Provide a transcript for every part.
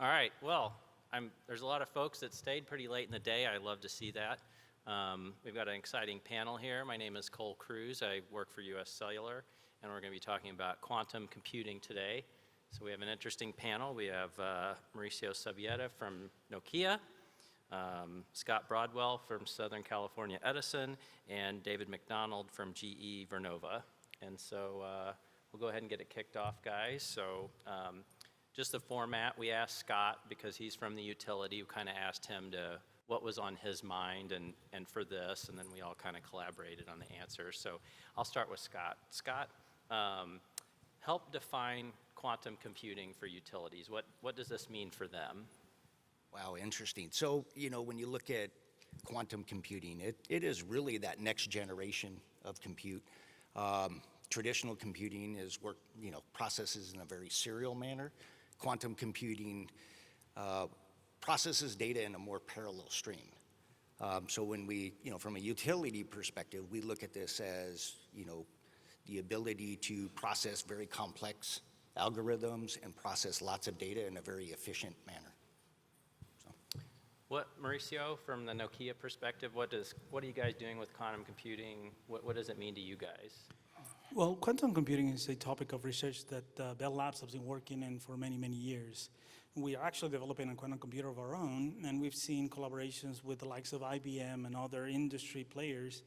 All right, well, there's a lot of folks that stayed pretty late in the day. I love to see that. We've got an exciting panel here. My name is Cole Cruz. I work for UScellular, and we're going to be talking about quantum computing today. So we have an interesting panel. We have Mauricio Subieta from Nokia, Scott Broadwell from Southern California Edison, and David MacDonald from GE Vernova. And so we'll go ahead and get it kicked off, guys. So just the format, we asked Scott, because he's from the utility, we kind of asked him what was on his mind and for this, and then we all kind of collaborated on the answers. So I'll start with Scott. Scott, help define quantum computing for utilities. What does this mean for them? Wow, interesting. So, when you look at quantum computing, it is really that next generation of compute. Traditional computing is processes in a very serial manner. Quantum computing processes data in a more parallel stream. So when we, from a utility perspective, we look at this as, the ability to process very complex algorithms and process lots of data in a very efficient manner. What, Mauricio, from the Nokia perspective, what are you guys doing with quantum computing? What does it mean to you guys? Well, quantum computing is a topic of research that Bell Labs has been working in for many, many years. We are actually developing a quantum computer of our own, and we've seen collaborations with the likes of IBM and other industry players.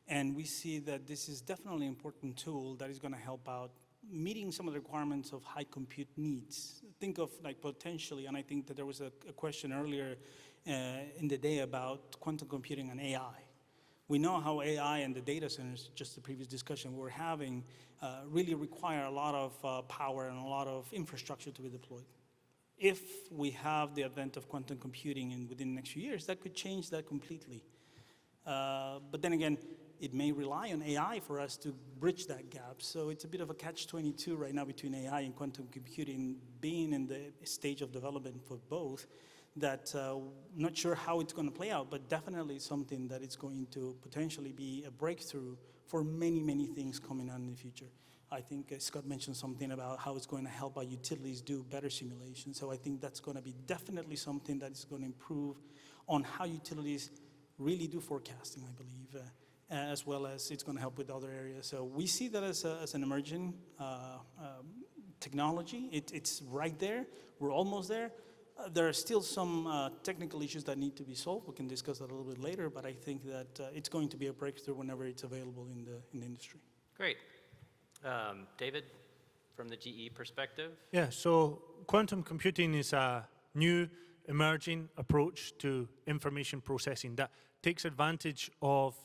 And we see that this is definitely an important tool that is going to help out meeting some of the requirements of high compute needs. Think of potentially, and I think that there was a question earlier in the day about quantum computing and AI. We know how AI and the data centers, just the previous discussion we're having, really require a lot of power and a lot of infrastructure to be deployed. If we have the advent of quantum computing within the next few years, that could change that completely. But then again, it may rely on AI for us to bridge that gap. So it's a bit of a catch-22 right now between AI and quantum computing, being in the stage of development for both. That not sure how it's going to play out, but definitely something that is going to potentially be a breakthrough for many, many things coming on in the future. I think Scott mentioned something about how it's going to help our utilities do better simulation. So I think that's going to be definitely something that is going to improve on how utilities really do forecasting, I believe, as well as it's going to help with other areas. So we see that as an emerging technology. It's right there. We're almost there. There are still some technical issues that need to be solved. We can discuss that a little bit later, but I think that it's going to be a breakthrough whenever it's available in the industry. Great. David, from the GE perspective? Yeah, so quantum computing is a new emerging approach to information processing that takes advantage of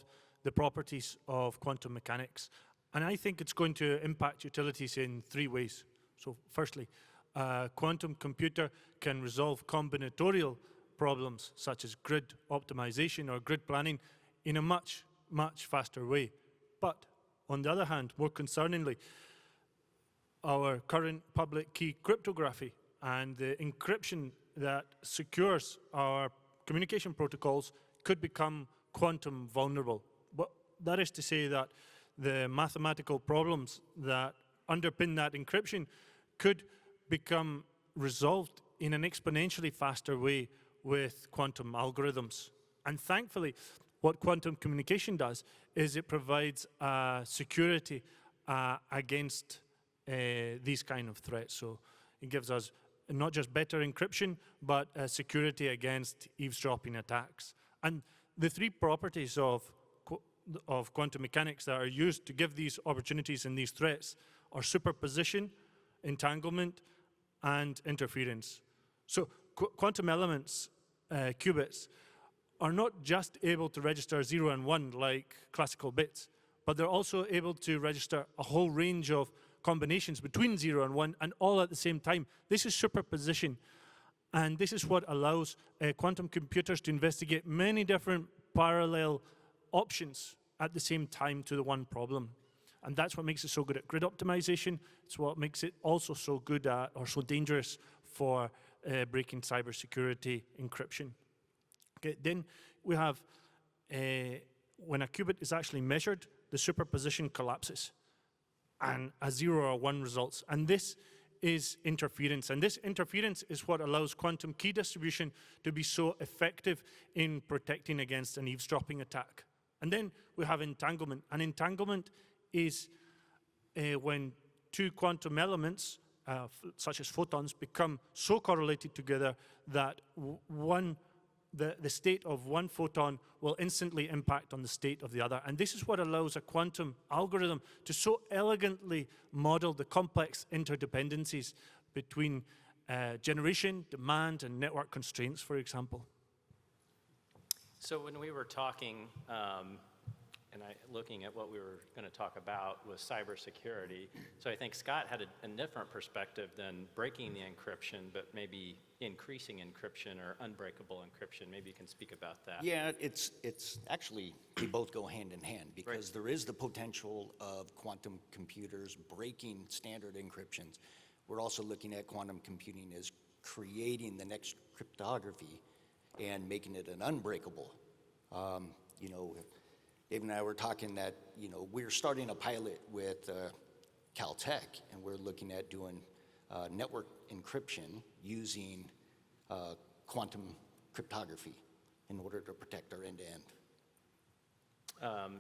the properties of quantum mechanics. And I think it's going to impact utilities in 3 ways. So firstly, a quantum computer can resolve combinatorial problems such as grid optimization or grid planning in a much, much faster way. But on the other hand, more concerningly, our current public key cryptography and the encryption that secures our communication protocols could become quantum vulnerable. But that is to say that the mathematical problems that underpin that encryption could become resolved in an exponentially faster way with quantum algorithms. And thankfully, what quantum communication does is it provides security against these kind of threats. So it gives us not just better encryption, but security against eavesdropping attacks. And the 3 properties of quantum mechanics that are used to give these opportunities and these threats are superposition, entanglement, and interference. So quantum elements, qubits, are not just able to register 0 and 1 like classical bits, but they're also able to register a whole range of combinations between 0 and 1 and all at the same time. This is superposition, and this is what allows quantum computers to investigate many different parallel options at the same time to the one problem. And that's what makes it so good at grid optimization. It's what makes it also so good at, or so dangerous for breaking cybersecurity encryption. Okay, then we have, when a qubit is actually measured, the superposition collapses and a 0 or 1 results. And this is interference. And this interference is what allows quantum key distribution to be so effective in protecting against an eavesdropping attack. And then we have entanglement. And entanglement is when two quantum elements, such as photons, become so correlated together that the state of one photon will instantly impact on the state of the other. And this is what allows a quantum algorithm to so elegantly model the complex interdependencies between generation, demand, and network constraints, for example. So when we were talking, looking at what we were going to talk about was cybersecurity. So I think Scott had a different perspective than breaking the encryption, but maybe increasing encryption or unbreakable encryption. Maybe you can speak about that. Yeah, it's actually, they both go hand in hand, because there is the potential of quantum computers breaking standard encryptions. We're also looking at quantum computing as creating the next cryptography and making it an unbreakable. You know, Dave and I were talking that, you know, we're starting a pilot with Caltech, and we're looking at doing network encryption using quantum cryptography in order to protect our end-to-end.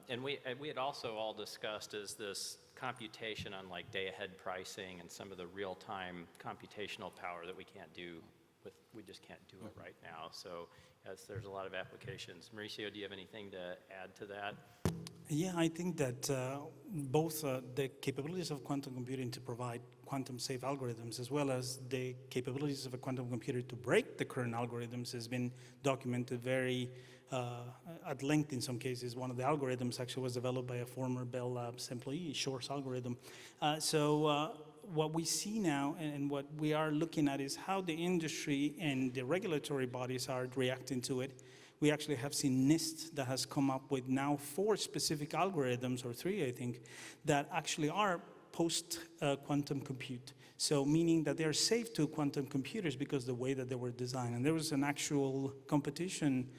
And we had also all discussed is this computation on like day-ahead pricing and some of the real-time computational power that we can't do we just can't do it right now. So yes, there's a lot of applications. Mauricio, do you have anything to add to that? Yeah, I think that both the capabilities of quantum computing to provide quantum-safe algorithms, as well as the capabilities of a quantum computer to break the current algorithms, has been documented very at length in some cases. One of the algorithms actually was developed by a former Bell Labs employee, Shor's algorithm. What we see now and what we are looking at is how the industry and the regulatory bodies are reacting to it. We actually have seen NIST that has come up with now 4 specific algorithms, or 3, I think, that actually are post-quantum compute. So meaning that they are safe to quantum computers because the way that they were designed. And there was an actual competition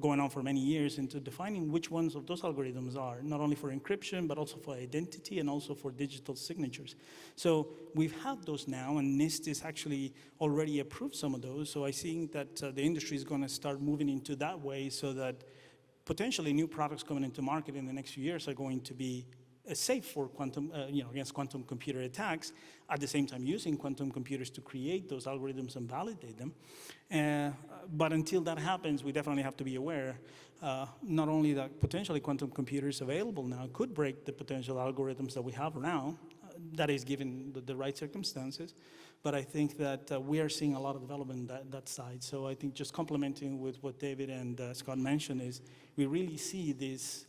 going on for many years into defining which ones of those algorithms are, not only for encryption, but also for identity and also for digital signatures. So we've had those now, and NIST is actually already approved some of those. So I think that the industry is going to start moving into that way, so that potentially new products coming into market in the next few years are going to be safe for quantum, against quantum computer attacks, at the same time using quantum computers to create those algorithms and validate them. But until that happens, we definitely have to be aware, not only that potentially quantum computers available now could break the potential algorithms that we have now, that is given the right circumstances, but I think that we are seeing a lot of development on that side. So I think just complementing with what David and Scott mentioned is we really see this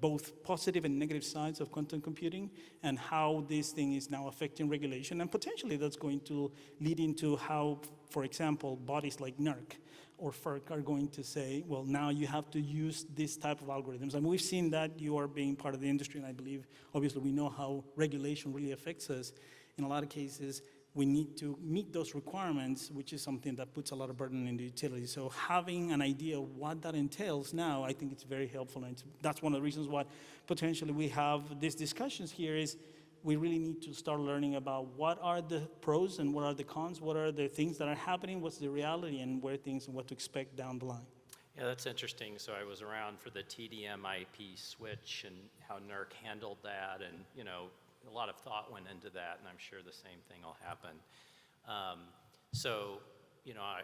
both positive and negative sides of quantum computing and how this thing is now affecting regulation. And potentially that's going to lead into how, for example, bodies like NERC or FERC are going to say, well, now you have to use this type of algorithms. And we've seen that. You are being part of the industry, and I believe, obviously, we know how regulation really affects us. In a lot of cases, we need to meet those requirements, which is something that puts a lot of burden in the utility. So having an idea of what that entails now, I think it's very helpful. And that's one of the reasons why potentially we have these discussions here is we really need to start learning about what are the pros and what are the cons, what are the things that are happening, what's the reality, and what to expect down the line. Yeah, that's interesting. So I was around for the TDM IP switch and how NERC handled that, and a lot of thought went into that, and I'm sure the same thing will happen.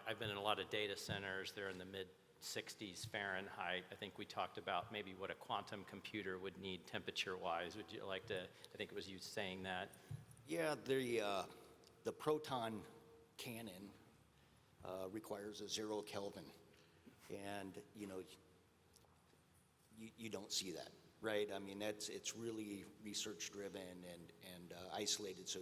I've been in a lot of data centers. They're in the mid-60s Fahrenheit. I think we talked about maybe what a quantum computer would need temperature-wise. Would you like to, I think it was you saying that. Yeah, the proton cannon requires a 0 Kelvin, and you don't see that. Right, I mean it's really research-driven and isolated. So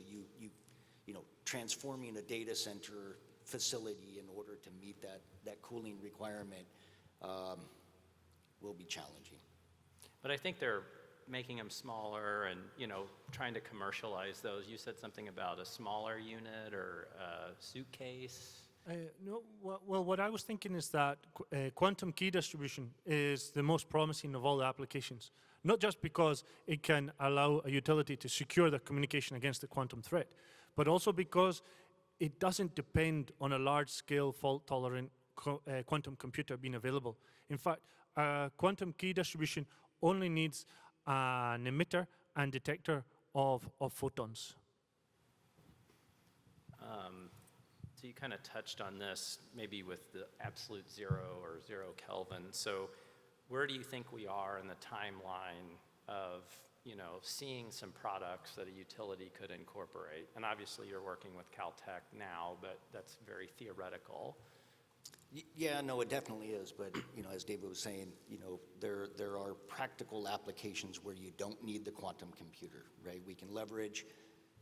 transforming a data center facility in order to meet that cooling requirement will be challenging. But I think they're making them smaller and trying to commercialize those. You said something about a smaller unit or a suitcase. No, well, what I was thinking is that quantum key distribution is the most promising of all the applications. Not just because it can allow a utility to secure the communication against the quantum threat, but also because it doesn't depend on a large-scale fault-tolerant quantum computer being available. In fact, quantum key distribution only needs an emitter and detector of photons. So you kind of touched on this, maybe with the absolute 0 or 0 Kelvin. So where do you think we are in the timeline of, seeing some products that a utility could incorporate? And obviously you're working with Caltech now, but that's very theoretical. Yeah, no, it definitely is. But, as David was saying, there are practical applications where you don't need the quantum computer, right? We can leverage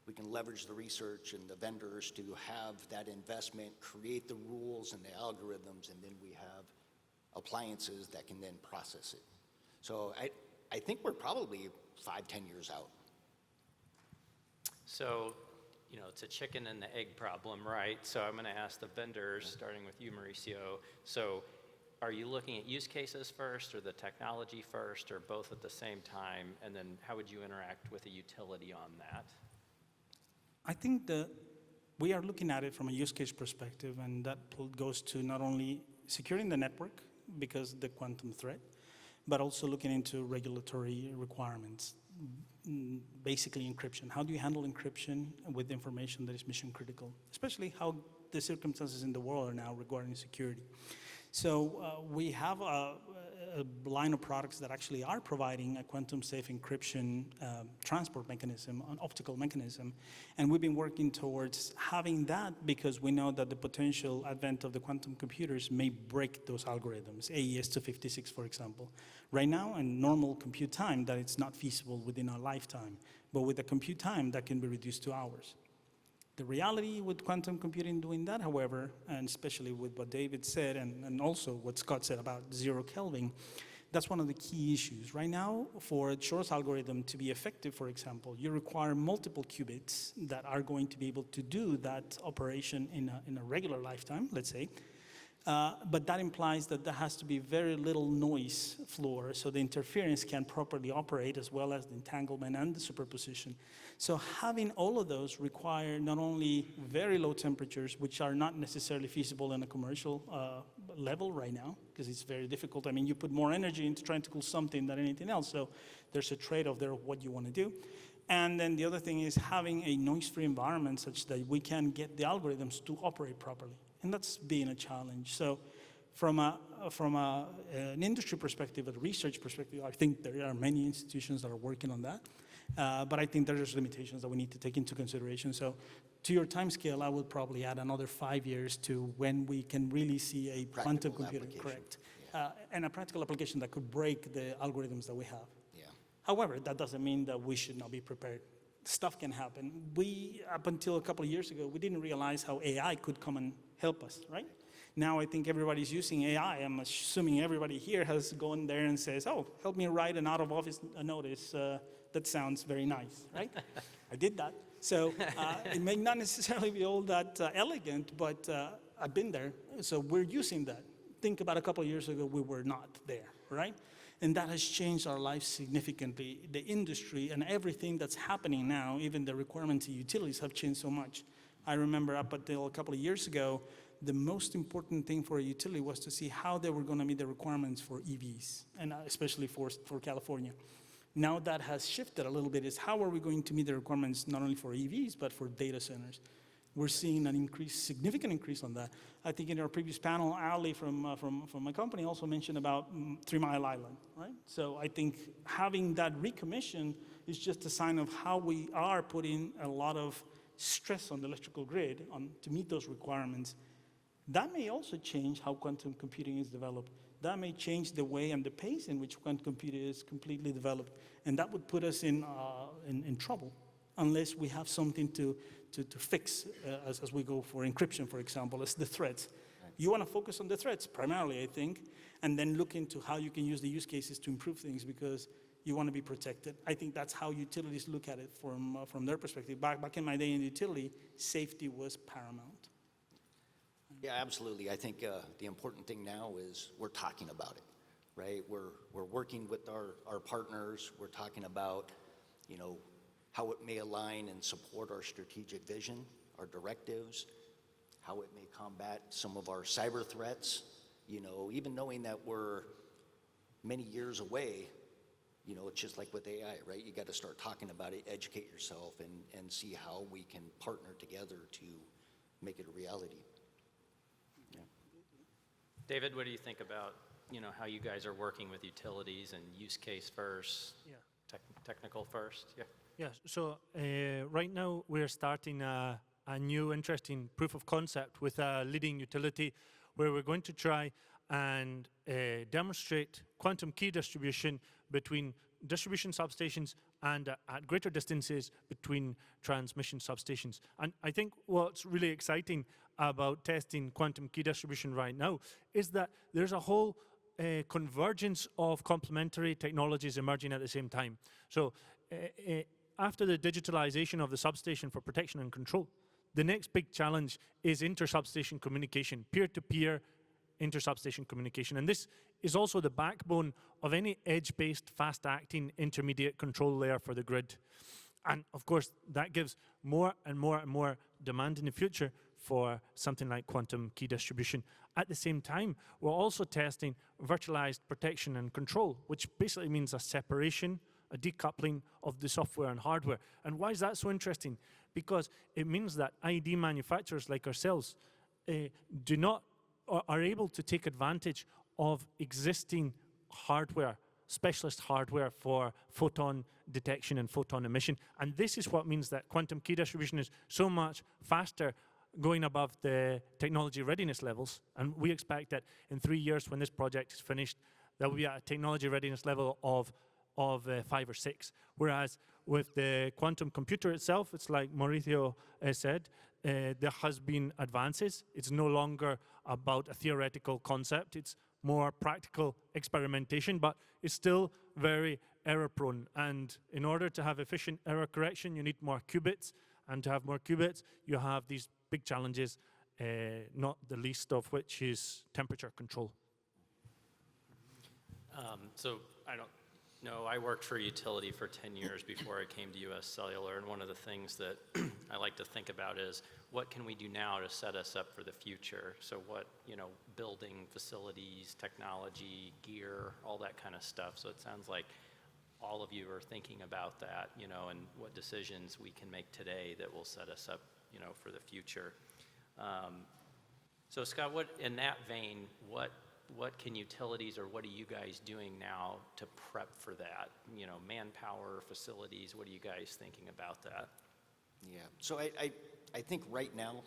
the research and the vendors to have that investment, create the rules and the algorithms, and then we have appliances that can then process it. So I think we're probably 5-10 years out. So, it's a chicken and the egg problem, right? So I'm going to ask the vendors, starting with you, Mauricio. So are you looking at use cases first, or the technology first, or both at the same time? And then how would you interact with a utility on that? I think that we are looking at it from a use case perspective, and that goes to not only securing the network because of the quantum threat, but also looking into regulatory requirements, basically encryption. How do you handle encryption with information that is mission critical, especially how the circumstances in the world are now regarding security. So we have a line of products that actually are providing a quantum-safe encryption transport mechanism, an optical mechanism, and we've been working towards having that because we know that the potential advent of the quantum computers may break those algorithms, AES 256, for example. Right now, in normal compute time, that it's not feasible within our lifetime, but with the compute time, that can be reduced to hours. The reality with quantum computing doing that, however, and especially with what David said and also what Scott said about 0 Kelvin, that's one of the key issues. Right now, for a Shor's algorithm to be effective, for example, you require multiple qubits that are going to be able to do that operation in a regular lifetime, let's say. But that implies that there has to be very little noise floor so the interference can properly operate, as well as the entanglement and the superposition. So having all of those require not only very low temperatures, which are not necessarily feasible in a commercial level right now, because it's very difficult. I mean, you put more energy into trying to cool something than anything else, so there's a trade-off there of what you want to do. And then the other thing is having a noise-free environment such that we can get the algorithms to operate properly. And that's been a challenge. So from an industry perspective, a research perspective, I think there are many institutions that are working on that. But I think there's limitations that we need to take into consideration. So to your time scale, I would probably add another 5 years to when we can really see a quantum computer, correct, and a practical application that could break the algorithms that we have. Yeah. However, that doesn't mean that we should not be prepared. Stuff can happen. We, up until a couple of years ago, we didn't realize how AI could come and help us, right? Now I think everybody's using AI. I'm assuming everybody here has gone there and says, oh, help me write an out-of-office notice. That sounds very nice, right? I did that. So it may not necessarily be all that elegant, but I've been there. So we're using that. Think about a couple of years ago, we were not there, right? And that has changed our lives significantly. The industry and everything that's happening now, even the requirements of utilities have changed so much. I remember up until a couple of years ago, the most important thing for a utility was to see how they were going to meet the requirements for EVs, and especially for California. Now that has shifted a little bit, is how are we going to meet the requirements not only for EVs, but for data centers? We're seeing an increase, significant increase on that. I think in our previous panel, Ali from my company also mentioned about 3 Mile Island, right? So I think having that recommission is just a sign of how we are putting a lot of stress on the electrical grid to meet those requirements. That may also change how quantum computing is developed. That may change the way and the pace in which quantum computing is completely developed. And that would put us in trouble unless we have something to fix as we go for encryption, for example, as the threats. Right. You want to focus on the threats primarily, I think, and then look into how you can use the use cases to improve things because you want to be protected. I think that's how utilities look at it from their perspective. Back in my day in utility, safety was paramount. Yeah, absolutely. I think the important thing now is we're talking about it, right? We're working with our partners. We're talking about, how it may align and support our strategic vision, our directives, how it may combat some of our cyber threats, even knowing that we're many years away. It's just like with AI, right? You got to start talking about it, educate yourself, and see how we can partner together to make it a reality. Yeah. David, what do you think about, how you guys are working with utilities and use case first, technical first? Yeah. Yeah, so right now we're starting a new interesting proof of concept with a leading utility where we're going to try and demonstrate quantum key distribution between distribution substations and at greater distances between transmission substations. And I think what's really exciting about testing quantum key distribution right now is that there's a whole convergence of complementary technologies emerging at the same time. So after the digitalization of the substation for protection and control, the next big challenge is inter-substation communication, peer-to-peer inter-substation communication. And this is also the backbone of any edge-based, fast-acting intermediate control layer for the grid. And of course, that gives more and more and more demand in the future for something like quantum key distribution. At the same time, we're also testing virtualized protection and control, which basically means a separation, a decoupling of the software and hardware. And why is that so interesting? Because it means that ID manufacturers like ourselves are able to take advantage of existing hardware, specialist hardware for photon detection and photon emission. And this is what means that quantum key distribution is so much faster, going above the technology readiness levels. And we expect that in 3 years, when this project is finished, there will be a technology readiness level of 5 or 6. Whereas with the quantum computer itself, it's like Mauricio said, there has been advances. It's no longer about a theoretical concept. It's more practical experimentation, but it's still very error-prone. And in order to have efficient error correction, you need more qubits. And to have more qubits, you have these big challenges, not the least of which is temperature control. So I don't know, I worked for a utility for 10 years before I came to UScellular, and one of the things that I like to think about is what can we do now to set us up for the future? So what, building facilities, technology, gear, all that kind of stuff. So it sounds like all of you are thinking about that, and what decisions we can make today that will set us up, for the future. So Scott, in that vein, what can utilities or what are you guys doing now to prep for that? Manpower, facilities, what are you guys thinking about that? Yeah, so I think right now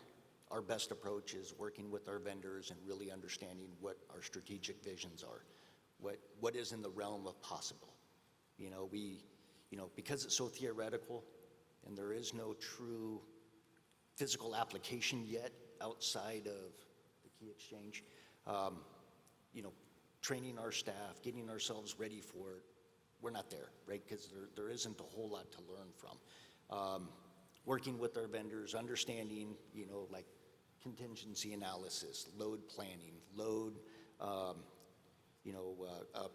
our best approach is working with our vendors and really understanding what our strategic visions are, what is in the realm of possible. Because it's so theoretical and there is no true physical application yet outside of the key exchange, training our staff, getting ourselves ready for it, we're not there, right? Because there isn't a whole lot to learn from. Working with our vendors, understanding, like contingency analysis, load planning, load,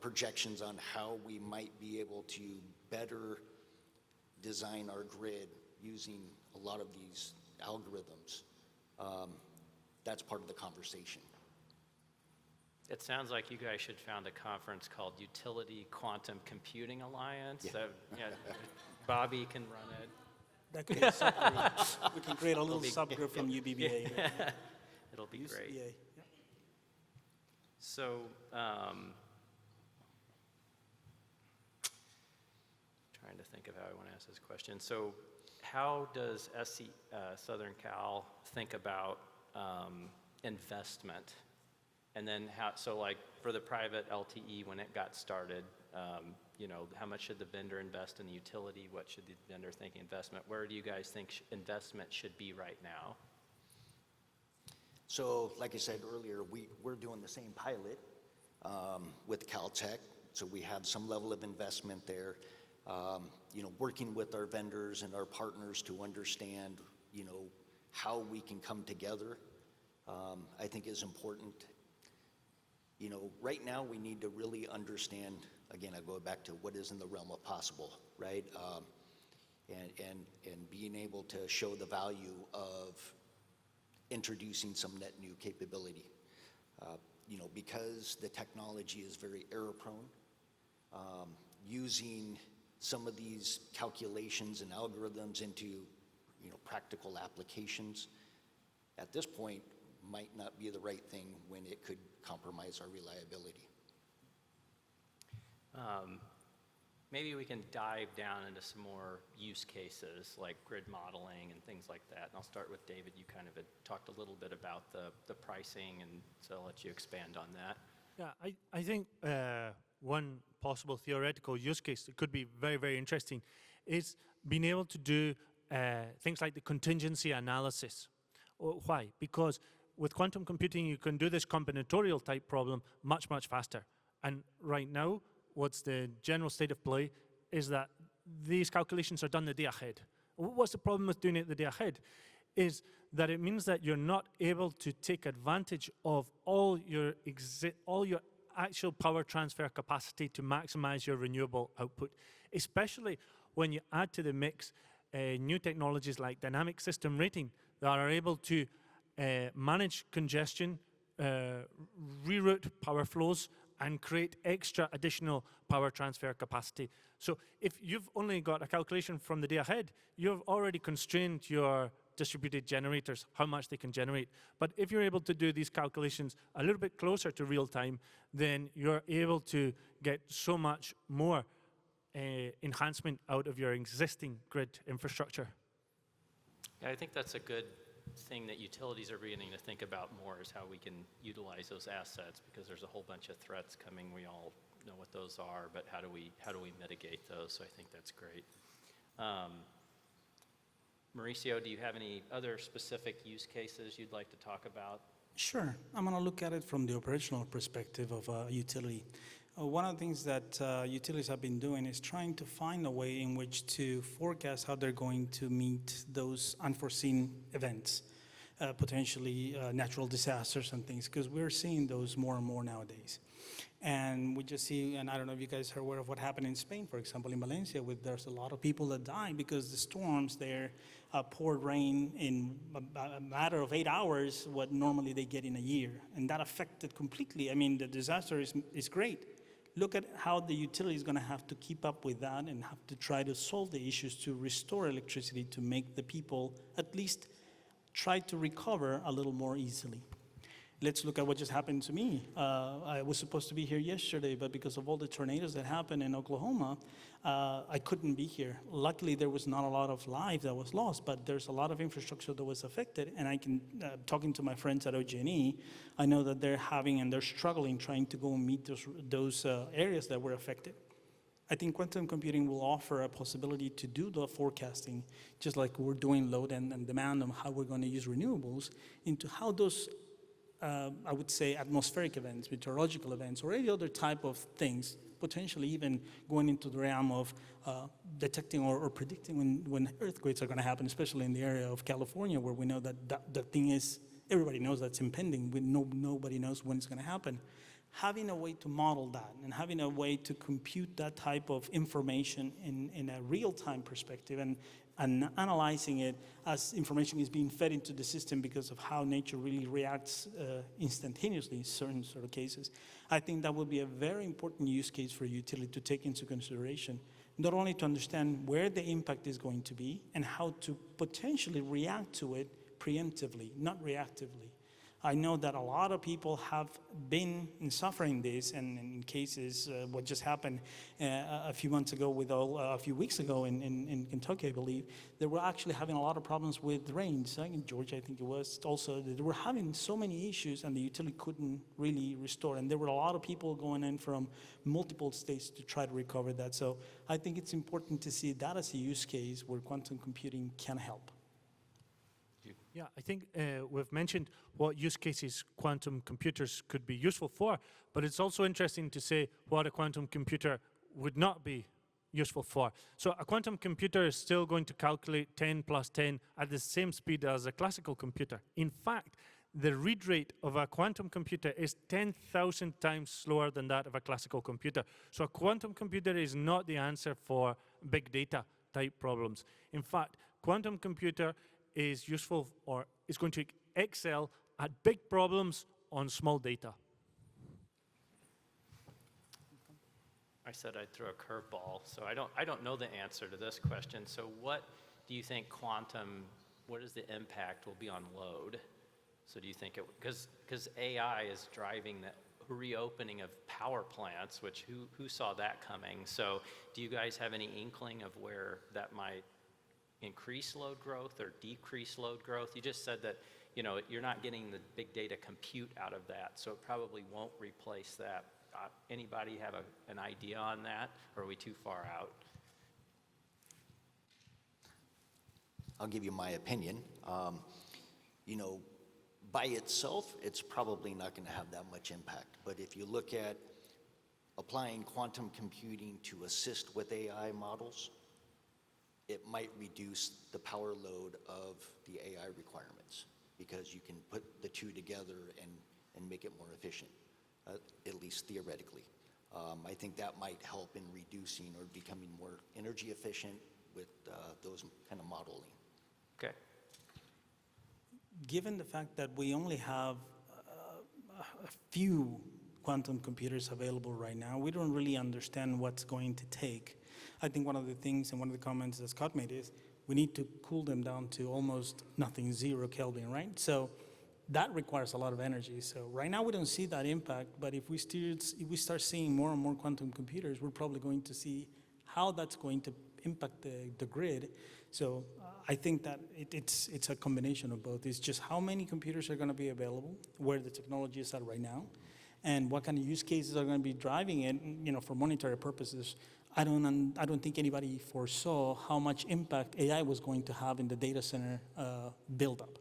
projections on how we might be able to better design our grid using a lot of these algorithms. That's part of the conversation. It sounds like you guys should found a conference called Utility Quantum Computing Alliance. Yeah. So, Bobby can run it. That could be a subgroup. We can create a little subgroup from UBBA. It'll be great. USBA. So, trying to think of how I want to ask this question. So, how does Southern Cal think about investment? And then for the private LTE, when it got started, how much should the vendor invest in the utility? What should the vendor think investment? Where do you guys think investment should be right now? So, like I said earlier, we're doing the same pilot with Caltech, so we have some level of investment there. Working with our vendors and our partners to understand, how we can come together, I think is important. Right now we need to really understand, again, I go back to what is in the realm of possible, right? and being able to show the value of introducing some net new capability. You know, because the technology is very error-prone, using some of these calculations and algorithms into, you know, practical applications at this point might not be the right thing when it could compromise our reliability. Maybe we can dive down into some more use cases like grid modeling and things like that. And I'll start with David. You kind of had talked a little bit about the pricing, and so I'll let you expand on that. Yeah, I think one possible theoretical use case that could be very, very interesting is being able to do things like the contingency analysis. Why? Because with quantum computing, you can do this combinatorial type problem much, much faster. And right now, what's the general state of play is that these calculations are done the day ahead. What's the problem with doing it the day ahead? Is that it means that you're not able to take advantage of all your actual power transfer capacity to maximize your renewable output, especially when you add to the mix new technologies like dynamic system rating that are able to manage congestion, reroute power flows, and create extra additional power transfer capacity. So if you've only got a calculation from the day ahead, you've already constrained your distributed generators, how much they can generate. But if you're able to do these calculations a little bit closer to real time, then you're able to get so much more enhancement out of your existing grid infrastructure. Yeah, I think that's a good thing that utilities are beginning to think about more, is how we can utilize those assets, because there's a whole bunch of threats coming. We all know what those are, but how do we mitigate those? So I think that's great. Mauricio, do you have any other specific use cases you'd like to talk about? Sure. I'm going to look at it from the operational perspective of a utility. One of the things that utilities have been doing is trying to find a way in which to forecast how they're going to meet those unforeseen events, potentially natural disasters and things, because we're seeing those more and more nowadays. And we just see, and I don't know if you guys are aware of what happened in Spain, for example, in Valencia, there's a lot of people that died because the storms there poured rain in a matter of 8 hours, what normally they get in a year. And that affected completely. I mean, the disaster is great. Look at how the utility is going to have to keep up with that and have to try to solve the issues to restore electricity to make the people at least try to recover a little more easily. Let's look at what just happened to me. I was supposed to be here yesterday, but because of all the tornadoes that happened in Oklahoma, I couldn't be here. Luckily, there was not a lot of life that was lost, but there's a lot of infrastructure that was affected. And I can, talking to my friends at OG&E, I know that they're struggling trying to go and meet those areas that were affected. I think quantum computing will offer a possibility to do the forecasting, just like we're doing load and demand on how we're going to use renewables, into how those I would say atmospheric events, meteorological events, or any other type of things, potentially even going into the realm of detecting or predicting when earthquakes are going to happen, especially in the area of California, where we know that the thing is, everybody knows that's impending, nobody knows when it's going to happen. Having a way to model that and having a way to compute that type of information in a real-time perspective and analyzing it as information is being fed into the system because of how nature really reacts instantaneously in certain sort of cases, I think that would be a very important use case for a utility to take into consideration, not only to understand where the impact is going to be and how to potentially react to it preemptively, not reactively. I know that a lot of people have been suffering this, and in cases, what just happened a few weeks ago in Kentucky, I believe, they were actually having a lot of problems with rains. In Georgia, I think it was also, they were having so many issues, and the utility couldn't really restore. And there were a lot of people going in from multiple states to try to recover that. So I think it's important to see that as a use case where quantum computing can help. Yeah, I think we've mentioned what use cases quantum computers could be useful for, but it's also interesting to say what a quantum computer would not be useful for. So a quantum computer is still going to calculate 10 plus 10 at the same speed as a classical computer. In fact, the read rate of a quantum computer is 10,000 times slower than that of a classical computer. So a quantum computer is not the answer for big data type problems. In fact, quantum computer is useful or is going to excel at big problems on small data. I said I'd throw a curveball, so I don't know the answer to this question. So what do you think what is the impact will be on load? So do you think because AI is driving the reopening of power plants, which who saw that coming? So do you guys have any inkling of where that might increase load growth or decrease load growth? You just said that, you're not getting the big data compute out of that, so it probably won't replace that. Anybody have an idea on that, or are we too far out? I'll give you my opinion. By itself, it's probably not going to have that much impact. But if you look at applying quantum computing to assist with AI models, it might reduce the power load of the AI requirements because you can put the two together and make it more efficient, at least theoretically. I think that might help in reducing or becoming more energy efficient with those kind of modeling. Okay. Given the fact that we only have a few quantum computers available right now, we don't really understand what's going to take. I think one of the things and one of the comments that Scott made is we need to cool them down to almost nothing, 0 Kelvin, right? So that requires a lot of energy. So right now we don't see that impact, but if we start seeing more and more quantum computers, we're probably going to see how that's going to impact the grid. So I think that it's a combination of both. It's just how many computers are going to be available, where the technology is at right now, and what kind of use cases are going to be driving it. For monetary purposes, I don't think anybody foresaw how much impact AI was going to have in the data center buildup.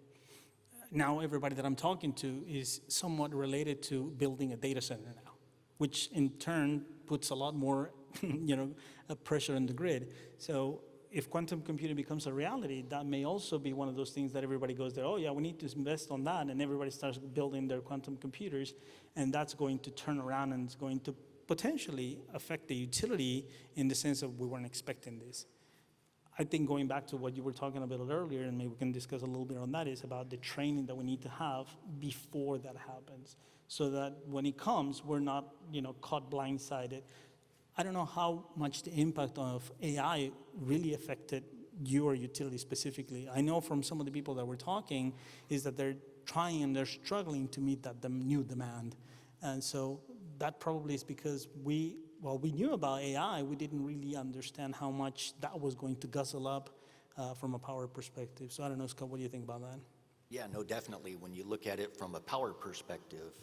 Now everybody that I'm talking to is somewhat related to building a data center now, which in turn puts a lot more pressure on the grid. So if quantum computing becomes a reality, that may also be one of those things that everybody goes there, oh yeah, we need to invest on that, and everybody starts building their quantum computers, and that's going to turn around and it's going to potentially affect the utility in the sense of we weren't expecting this. I think going back to what you were talking about earlier, and maybe we can discuss a little bit on that, is about the training that we need to have before that happens, so that when it comes, we're not caught blindsided. I don't know how much the impact of AI really affected your utility specifically. I know from some of the people that we're talking is that they're trying and they're struggling to meet that new demand. And so that probably is because we knew about AI, we didn't really understand how much that was going to guzzle up from a power perspective. So I don't know, Scott, what do you think about that? Yeah, no, definitely. When you look at it from a power perspective,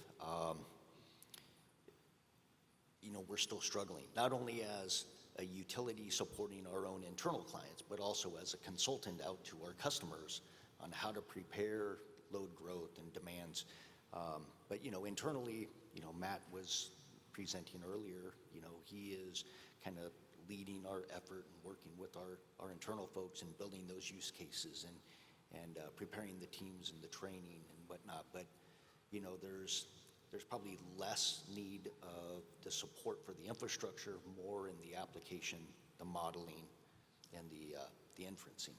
we're still struggling, not only as a utility supporting our own internal clients, but also as a consultant out to our customers on how to prepare load growth and demands. But internally, Matt was presenting earlier, he is kind of leading our effort and working with our internal folks and building those use cases and preparing the teams and the training and whatnot. But, there's probably less need of the support for the infrastructure, more in the application, the modeling, and the inferencing.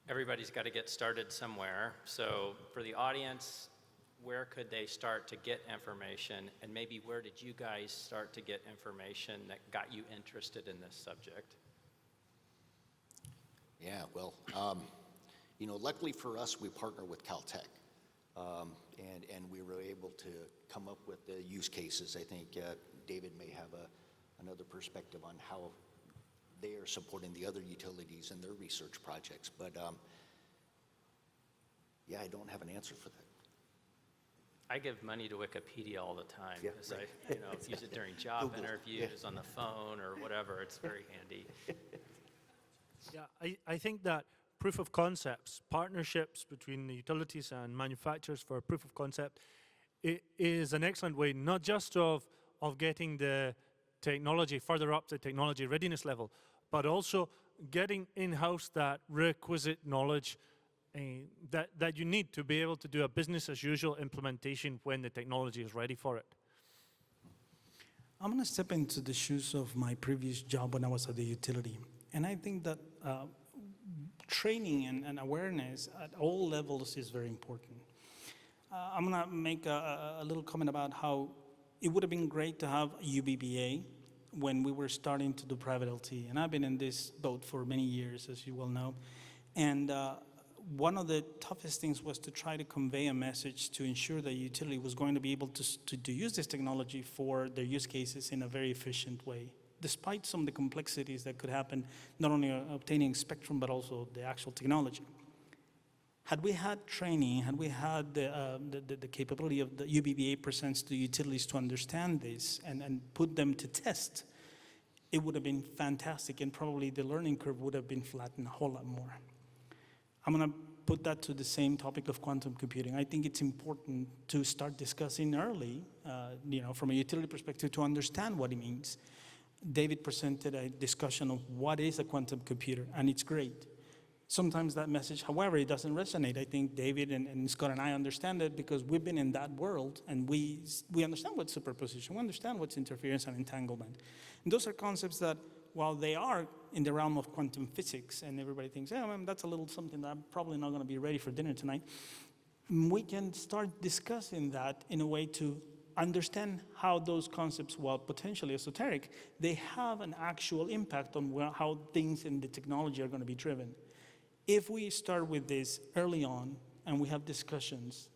Everybody's got to get started somewhere. So for the audience, where could they start to get information? And maybe where did you guys start to get information that got you interested in this subject? Yeah, well, luckily for us, we partner with Caltech, and we were able to come up with the use cases. I think David may have another perspective on how they are supporting the other utilities in their research projects. But yeah, I don't have an answer for that. I give money to Wikipedia all the time Yeah, because right. I use it during job Google. interviews, on the phone or whatever. It's very handy. Yeah, I think that proof of concepts, partnerships between the utilities and manufacturers for proof of concept, it is an excellent way, not just of getting the technology further up the technology readiness level, but also getting in-house that requisite knowledge that you need to be able to do a business as usual implementation when the technology is ready for it. I'm going to step into the shoes of my previous job when I was at the utility. And I think that training and awareness at all levels is very important. I'm going to make a little comment about how it would have been great to have UBBA when we were starting to do private LTE. And I've been in this boat for many years, as you well know. And one of the toughest things was to try to convey a message to ensure that utility was going to be able to use this technology for their use cases in a very efficient way, despite some of the complexities that could happen, not only obtaining spectrum, but also the actual technology. Had we had training, had we had the capability of the UBBA presents to utilities to understand this and put them to test, it would have been fantastic, and probably the learning curve would have been flattened a whole lot more. I'm going to put that to the same topic of quantum computing. I think it's important to start discussing early, from a utility perspective, to understand what it means. David presented a discussion of what is a quantum computer, and it's great. Sometimes that message, however, it doesn't resonate. I think David and Scott and I understand it because we've been in that world, and we understand what's superposition, we understand what's interference and entanglement. And those are concepts that, while they are in the realm of quantum physics, and everybody thinks, that's a little something that I'm probably not going to be ready for dinner tonight, we can start discussing that in a way to understand how those concepts, while potentially esoteric, they have an actual impact on how things in the technology are going to be driven. If we start with this early on, and we have discussions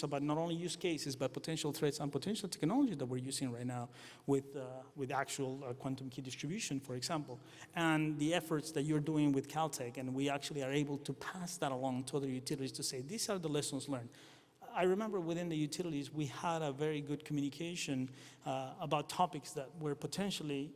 about not only use cases, but potential threats and potential technology that we're using right now with actual quantum key distribution, for example, and the efforts that you're doing with Caltech, and we actually are able to pass that along to other utilities to say, these are the lessons learned. I remember within the utilities, we had a very good communication about topics that were potentially,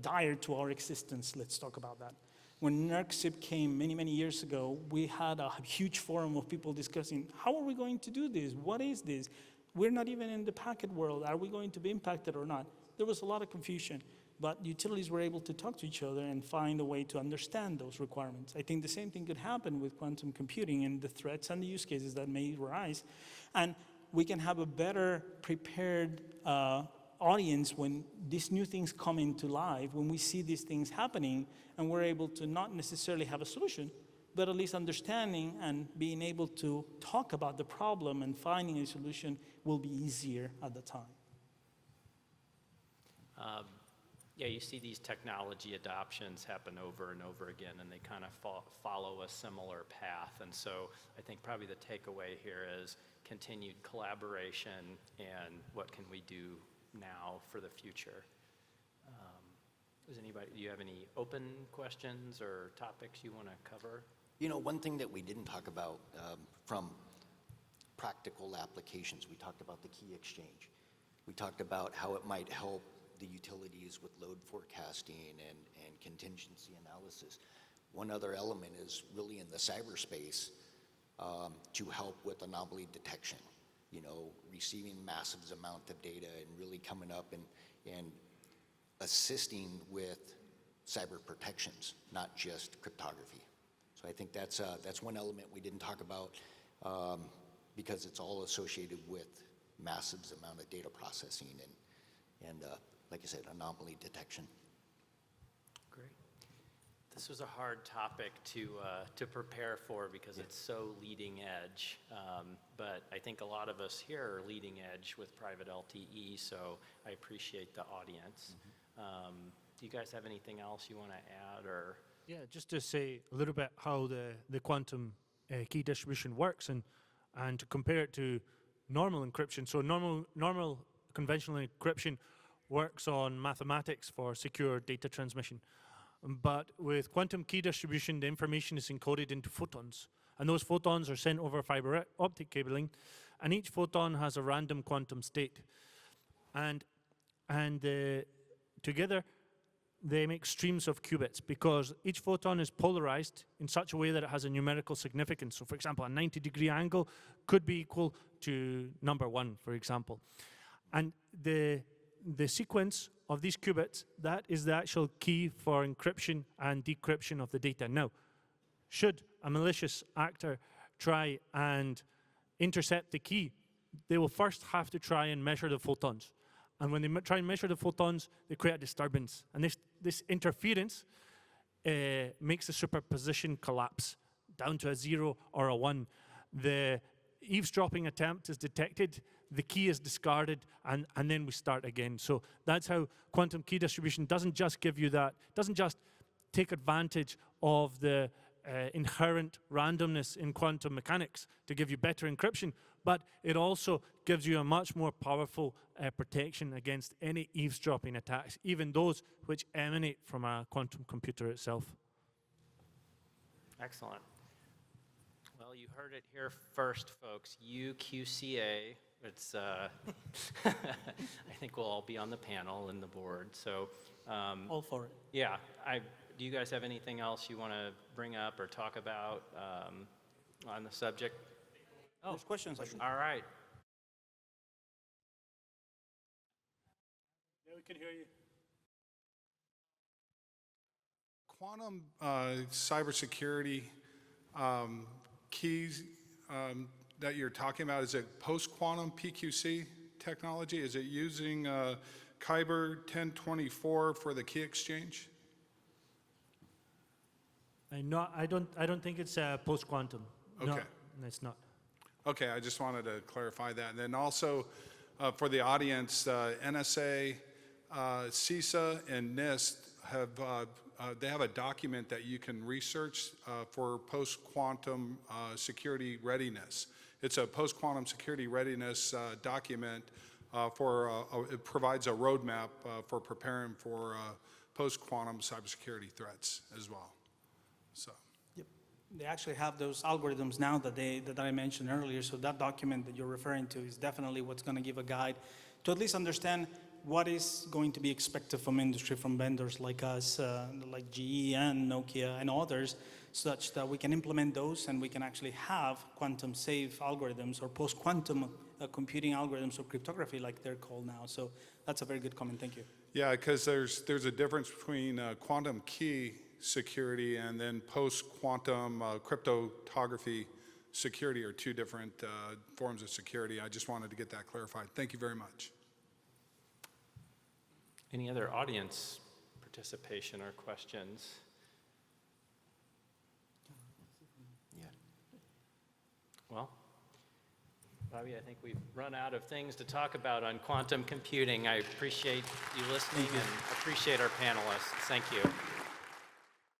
dire to our existence. Let's talk about that. When NERC came many, many years ago, we had a huge forum of people discussing, how are we going to do this? What is this? We're not even in the packet world. Are we going to be impacted or not? There was a lot of confusion, but utilities were able to talk to each other and find a way to understand those requirements. I think the same thing could happen with quantum computing and the threats and the use cases that may arise. And we can have a better prepared audience when these new things come into life, when we see these things happening, and we're able to not necessarily have a solution, but at least understanding and being able to talk about the problem and finding a solution will be easier at the time. You see these technology adoptions happen over and over again, and they kind of follow a similar path. And so I think probably the takeaway here is continued collaboration and what can we do now for the future. Do you have any open questions or topics you want to cover? One thing that we didn't talk about from practical applications, we talked about the key exchange. We talked about how it might help the utilities with load forecasting and contingency analysis. One other element is really in the cyberspace to help with anomaly detection. Receiving massive amount of data and really coming up and assisting with cyber protections, not just cryptography. So I think that's one element we didn't talk about because it's all associated with massive amount of data processing and like I said, anomaly detection. Great. This was a hard topic to prepare for because it's so leading edge, but I think a lot of us here are leading edge with private LTE, so I appreciate the audience. Do you guys have anything else you want to add? Or? Yeah, just to say a little bit how the quantum key distribution works and to compare it to normal encryption. So normal conventional encryption works on mathematics for secure data transmission. But with quantum key distribution, the information is encoded into photons. And those photons are sent over fiber optic cabling. And each photon has a random quantum state. And together, they make streams of qubits because each photon is polarized in such a way that it has a numerical significance. So for example, a 90-degree angle could be equal to number 1, for example. And the sequence of these qubits, that is the actual key for encryption and decryption of the data. Now, should a malicious actor try and intercept the key, they will first have to try and measure the photons. And when they try and measure the photons, they create a disturbance. And this interference makes the superposition collapse down to a 0 or a 1. The eavesdropping attempt is detected, the key is discarded, and then we start again. So that's how quantum key distribution doesn't just give you that, doesn't just take advantage of the inherent randomness in quantum mechanics to give you better encryption, but it also gives you a much more powerful protection against any eavesdropping attacks, even those which emanate from a quantum computer itself. Excellent. Well, you heard it here first, folks. UQCA. It's, I think we'll all be on the panel and the board. So, All for it. yeah. Do you guys have anything else you want to bring up or talk about on the subject? Oh, There's questions, I think. all right. Yeah, we can hear you. Quantum cybersecurity keys that you're talking about, is it post-quantum PQC technology? Is it using Kyber 1024 for the key exchange? I don't think it's post-quantum. No, Okay. it's not. Okay, I just wanted to clarify that. And then also for the audience, NSA, CISA, and NIST they have a document that you can research for post-quantum security readiness. It's a post-quantum security readiness document it provides a roadmap for preparing for post-quantum cybersecurity threats as well. So. Yep. They actually have those algorithms now that I mentioned earlier, so that document that you're referring to is definitely what's going to give a guide to at least understand what is going to be expected from industry, from vendors like us, like GE and Nokia and others, such that we can implement those and we can actually have quantum-safe algorithms or post-quantum computing algorithms or cryptography like they're called now. So that's a very good comment, thank you. Yeah, because there's a difference between quantum key security and then post-quantum cryptography security are two different forms of security. I just wanted to get that clarified. Thank you very much. Any other audience participation or questions? Yeah. Well, Bobby, I think we've run out of things to talk about on quantum computing. I appreciate you listening and appreciate our panelists. Thank you.